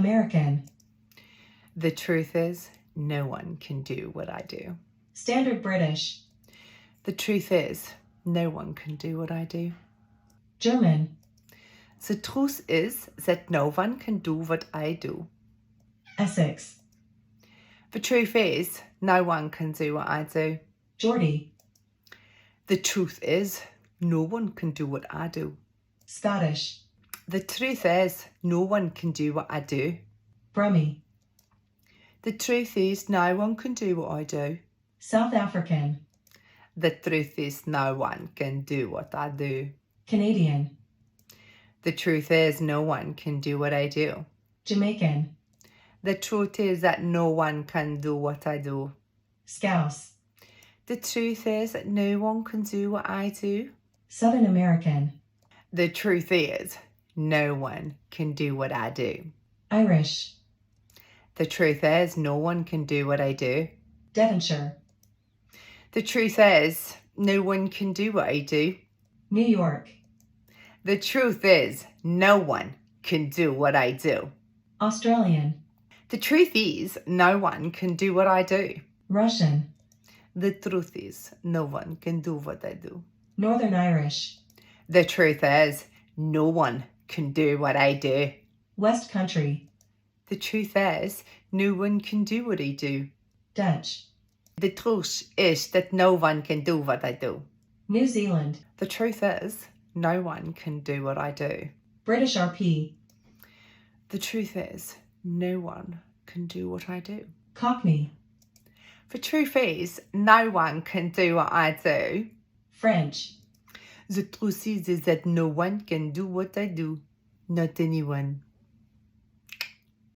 American. The truth is, no one can do what I do. Standard British. The truth is, no one can do what I do. German. The truth is that no one can do what I do. Essex. The truth is, no one can do what I do. Geordie. The truth is, no one can do what I do. Scottish. The truth is, no one can do what I do. Brummie. The truth is, no one can do what I do. South African. The truth is, no one can do what I do. Canadian. The truth is, no one can do what I do. Jamaican. The truth is that no one can do what I do. Scouse. The truth is that no one can do what I do. Southern American. The truth is, no one can do what I do. Irish. The truth is, no one can do what I do. Devonshire. The truth is, no one can do what I do. New York. The truth is, no one can do what I do. Australian. The truth is, no one can do what I do. Russian. The truth is, no one can do what I do. Northern Irish. The truth is, no one can do what I do. West Country. The truth is, no one can do what I do. Dutch. The truth is that no one can do what I do. New Zealand. The truth is, no one can do what I do. British RP. The truth is, no one can do what I do. Cockney. The truth is, no one can do what I do. French. The truth is that no one can do what I do. Not anyone.